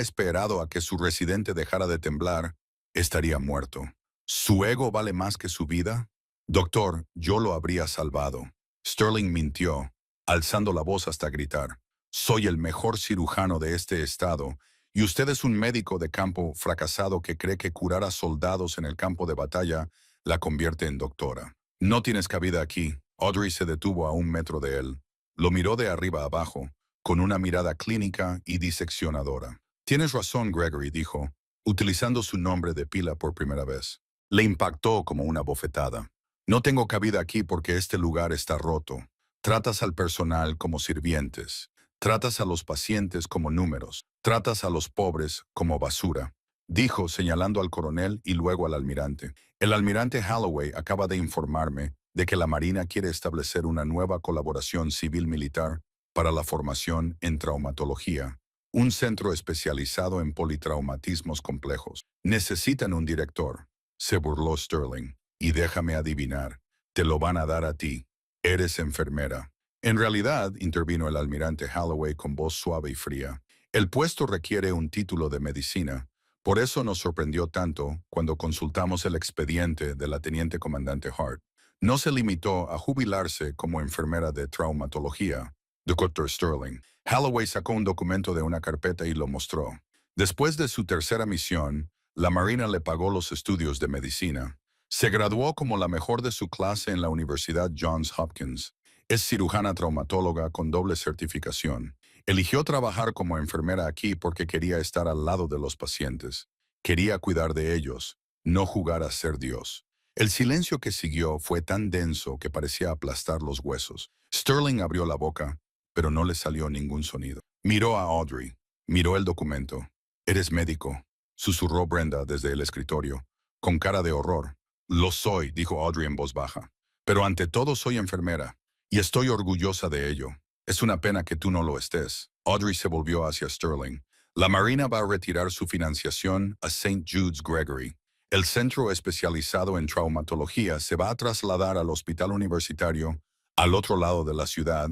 esperado a que su residente dejara de temblar, estaría muerto. ¿Su ego vale más que su vida? Doctor, yo lo habría salvado. Sterling mintió, alzando la voz hasta gritar. Soy el mejor cirujano de este estado, y usted es un médico de campo fracasado que cree que curar a soldados en el campo de batalla la convierte en doctora. No tienes cabida aquí. Audrey se detuvo a 1 metro de él. Lo miró de arriba abajo, con una mirada clínica y diseccionadora. Tienes razón, Gregory, dijo, utilizando su nombre de pila por primera vez. Le impactó como una bofetada. No tengo cabida aquí porque este lugar está roto. Tratas al personal como sirvientes. Tratas a los pacientes como números. Tratas a los pobres como basura, dijo señalando al coronel y luego al almirante. El almirante Holloway acaba de informarme de que la Marina quiere establecer una nueva colaboración civil-militar para la formación en traumatología, un centro especializado en politraumatismos complejos. Necesitan un director, se burló Sterling. Y déjame adivinar, te lo van a dar a ti. Eres enfermera. En realidad, intervino el almirante Holloway con voz suave y fría, el puesto requiere un título de medicina. Por eso nos sorprendió tanto cuando consultamos el expediente de la teniente comandante Hart. No se limitó a jubilarse como enfermera de traumatología, Dr. Sterling. Holloway sacó un documento de una carpeta y lo mostró. Después de su tercera misión, la Marina le pagó los estudios de medicina. Se graduó como la mejor de su clase en la Universidad Johns Hopkins. Es cirujana traumatóloga con doble certificación. Eligió trabajar como enfermera aquí porque quería estar al lado de los pacientes. Quería cuidar de ellos, no jugar a ser Dios. El silencio que siguió fue tan denso que parecía aplastar los huesos. Sterling abrió la boca, pero no le salió ningún sonido. Miró a Audrey. Miró el documento. «Eres médico», susurró Brenda desde el escritorio, con cara de horror. «Lo soy», dijo Audrey en voz baja. «Pero ante todo soy enfermera, y estoy orgullosa de ello. Es una pena que tú no lo estés». Audrey se volvió hacia Sterling. «La Marina va a retirar su financiación a St. Jude's Gregory. El centro especializado en traumatología se va a trasladar al hospital universitario al otro lado de la ciudad,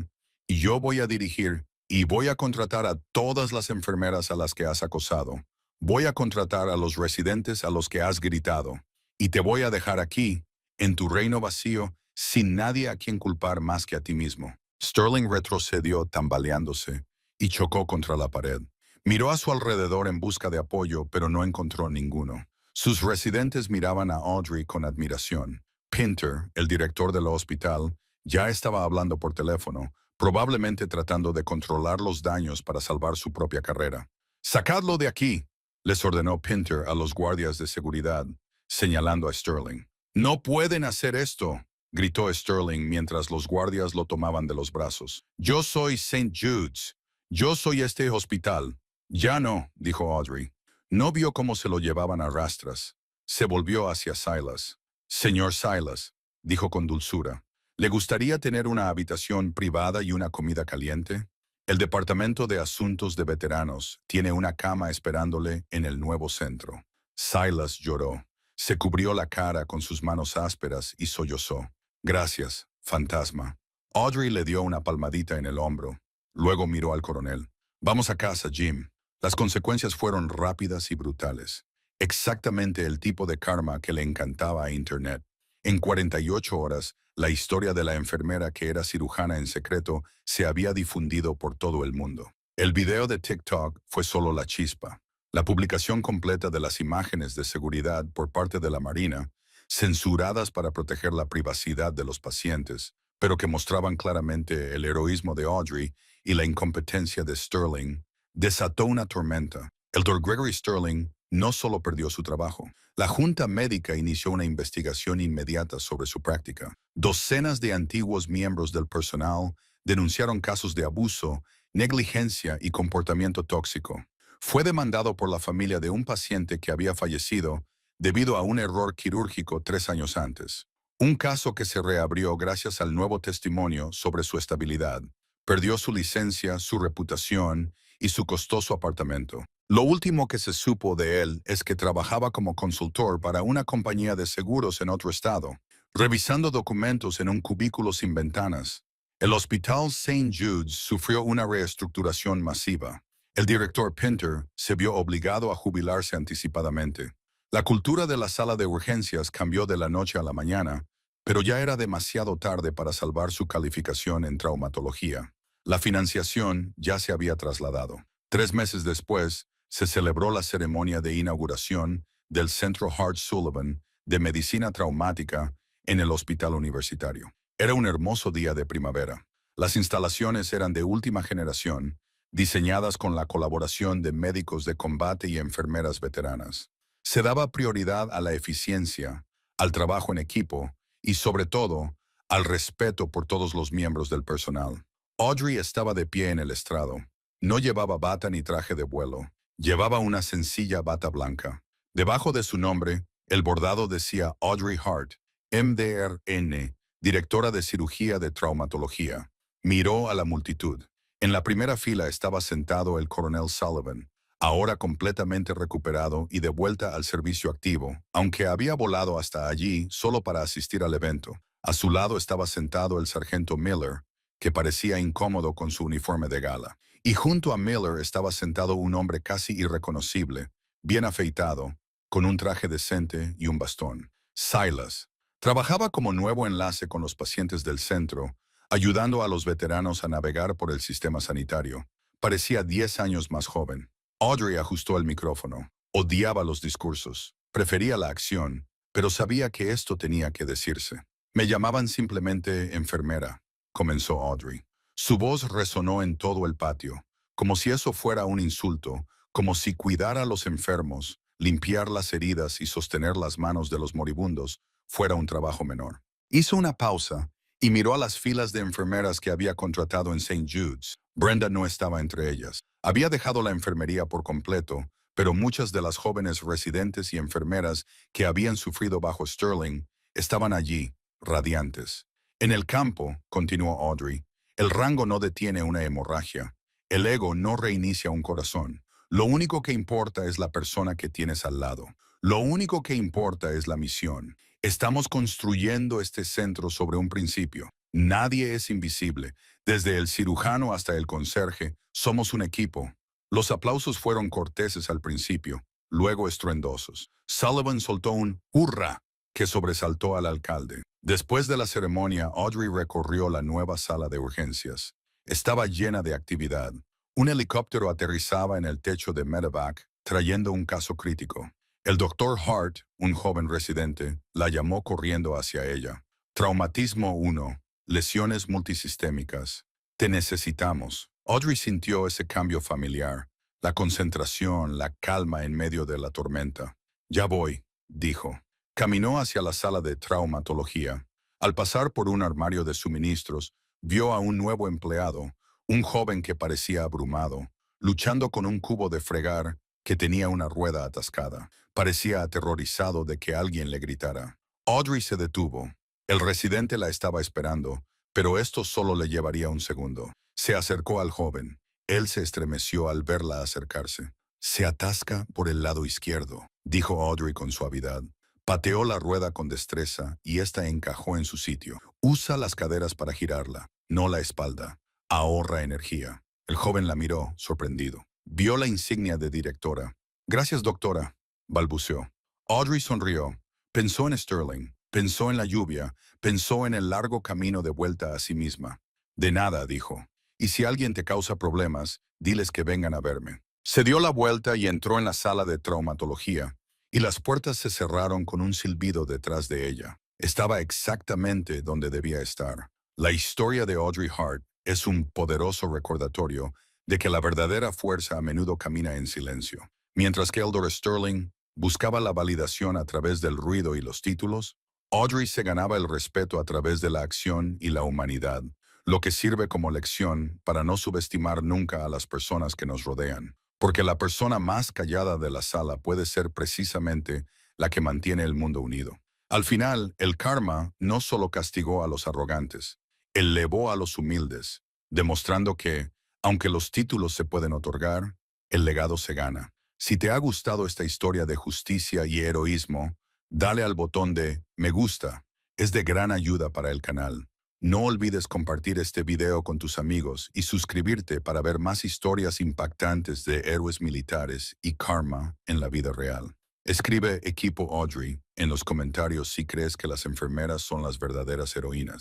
y yo voy a dirigir y voy a contratar a todas las enfermeras a las que has acosado. Voy a contratar a los residentes a los que has gritado. Y te voy a dejar aquí, en tu reino vacío, sin nadie a quien culpar más que a ti mismo». Sterling retrocedió tambaleándose y chocó contra la pared. Miró a su alrededor en busca de apoyo, pero no encontró ninguno. Sus residentes miraban a Audrey con admiración. Pinter, el director del hospital, ya estaba hablando por teléfono, probablemente tratando de controlar los daños para salvar su propia carrera. «Sacadlo de aquí», les ordenó Pinter a los guardias de seguridad, señalando a Sterling. «No pueden hacer esto», gritó Sterling mientras los guardias lo tomaban de los brazos. «Yo soy St. Jude's. Yo soy este hospital». «Ya no», dijo Audrey. No vio cómo se lo llevaban a rastras. Se volvió hacia Silas. «Señor Silas», dijo con dulzura, «¿le gustaría tener una habitación privada y una comida caliente? El Departamento de Asuntos de Veteranos tiene una cama esperándole en el nuevo centro». Silas lloró. Se cubrió la cara con sus manos ásperas y sollozó. «Gracias, fantasma». Audrey le dio una palmadita en el hombro. Luego miró al coronel. «Vamos a casa, Jim». Las consecuencias fueron rápidas y brutales. Exactamente el tipo de karma que le encantaba a Internet. En 48 horas, la historia de la enfermera que era cirujana en secreto se había difundido por todo el mundo. El video de TikTok fue solo la chispa. La publicación completa de las imágenes de seguridad por parte de la Marina, censuradas para proteger la privacidad de los pacientes, pero que mostraban claramente el heroísmo de Audrey y la incompetencia de Sterling, desató una tormenta. El Dr. Gregory Sterling no solo perdió su trabajo. La Junta Médica inició una investigación inmediata sobre su práctica. Docenas de antiguos miembros del personal denunciaron casos de abuso, negligencia y comportamiento tóxico. Fue demandado por la familia de un paciente que había fallecido debido a un error quirúrgico 3 años antes. Un caso que se reabrió gracias al nuevo testimonio sobre su estabilidad. Perdió su licencia, su reputación y su costoso apartamento. Lo último que se supo de él es que trabajaba como consultor para una compañía de seguros en otro estado, revisando documentos en un cubículo sin ventanas. El hospital St. Jude's sufrió una reestructuración masiva. El director Pinter se vio obligado a jubilarse anticipadamente. La cultura de la sala de urgencias cambió de la noche a la mañana, pero ya era demasiado tarde para salvar su calificación en traumatología. La financiación ya se había trasladado. 3 meses después, se celebró la ceremonia de inauguración del Centro Hart Sullivan de Medicina Traumática en el Hospital Universitario. Era un hermoso día de primavera. Las instalaciones eran de última generación, diseñadas con la colaboración de médicos de combate y enfermeras veteranas. Se daba prioridad a la eficiencia, al trabajo en equipo y, sobre todo, al respeto por todos los miembros del personal. Audrey estaba de pie en el estrado. No llevaba bata ni traje de vuelo. Llevaba una sencilla bata blanca. Debajo de su nombre, el bordado decía Audrey Hart, MDRN, directora de cirugía de traumatología. Miró a la multitud. En la primera fila estaba sentado el coronel Sullivan, ahora completamente recuperado y de vuelta al servicio activo, aunque había volado hasta allí solo para asistir al evento. A su lado estaba sentado el sargento Miller, que parecía incómodo con su uniforme de gala. Y junto a Miller estaba sentado un hombre casi irreconocible, bien afeitado, con un traje decente y un bastón. Silas. Trabajaba como nuevo enlace con los pacientes del centro, ayudando a los veteranos a navegar por el sistema sanitario. Parecía 10 años más joven. Audrey ajustó el micrófono. Odiaba los discursos. Prefería la acción, pero sabía que esto tenía que decirse. Me llamaban simplemente enfermera, comenzó Audrey. Su voz resonó en todo el patio, como si eso fuera un insulto, como si cuidar a los enfermos, limpiar las heridas y sostener las manos de los moribundos fuera un trabajo menor. Hizo una pausa y miró a las filas de enfermeras que había contratado en St. Jude's. Brenda no estaba entre ellas. Había dejado la enfermería por completo, pero muchas de las jóvenes residentes y enfermeras que habían sufrido bajo Sterling estaban allí, radiantes. En el campo, continuó Audrey, el rango no detiene una hemorragia. El ego no reinicia un corazón. Lo único que importa es la persona que tienes al lado. Lo único que importa es la misión. Estamos construyendo este centro sobre un principio. Nadie es invisible. Desde el cirujano hasta el conserje, somos un equipo. Los aplausos fueron corteses al principio, luego estruendosos. Sullivan soltó un ¡hurra! Que sobresaltó al alcalde. Después de la ceremonia, Audrey recorrió la nueva sala de urgencias. Estaba llena de actividad. Un helicóptero aterrizaba en el techo de Medevac, trayendo un caso crítico. El doctor Hart, un joven residente, la llamó corriendo hacia ella. Traumatismo 1. Lesiones multisistémicas. Te necesitamos. Audrey sintió ese cambio familiar, la concentración, la calma en medio de la tormenta. Ya voy, dijo. Caminó hacia la sala de traumatología. Al pasar por un armario de suministros, vio a un nuevo empleado, un joven que parecía abrumado, luchando con un cubo de fregar que tenía una rueda atascada. Parecía aterrorizado de que alguien le gritara. Audrey se detuvo. El residente la estaba esperando, pero esto solo le llevaría un segundo. Se acercó al joven. Él se estremeció al verla acercarse. Se atasca por el lado izquierdo, dijo Audrey con suavidad. Pateó la rueda con destreza y ésta encajó en su sitio. Usa las caderas para girarla, no la espalda. Ahorra energía. El joven la miró, sorprendido. Vio la insignia de directora. Gracias, doctora, balbuceó. Audrey sonrió. Pensó en Sterling, pensó en la lluvia, pensó en el largo camino de vuelta a sí misma. De nada, dijo. Y si alguien te causa problemas, diles que vengan a verme. Se dio la vuelta y entró en la sala de traumatología, y las puertas se cerraron con un silbido detrás de ella. Estaba exactamente donde debía estar. La historia de Audrey Hart es un poderoso recordatorio de que la verdadera fuerza a menudo camina en silencio. Mientras que Elder Sterling buscaba la validación a través del ruido y los títulos, Audrey se ganaba el respeto a través de la acción y la humanidad, lo que sirve como lección para no subestimar nunca a las personas que nos rodean. Porque la persona más callada de la sala puede ser precisamente la que mantiene el mundo unido. Al final, el karma no solo castigó a los arrogantes, elevó a los humildes, demostrando que, aunque los títulos se pueden otorgar, el legado se gana. Si te ha gustado esta historia de justicia y heroísmo, dale al botón de me gusta. Es de gran ayuda para el canal. No olvides compartir este video con tus amigos y suscribirte para ver más historias impactantes de héroes militares y karma en la vida real. Escribe Equipo Audrey en los comentarios si crees que las enfermeras son las verdaderas heroínas.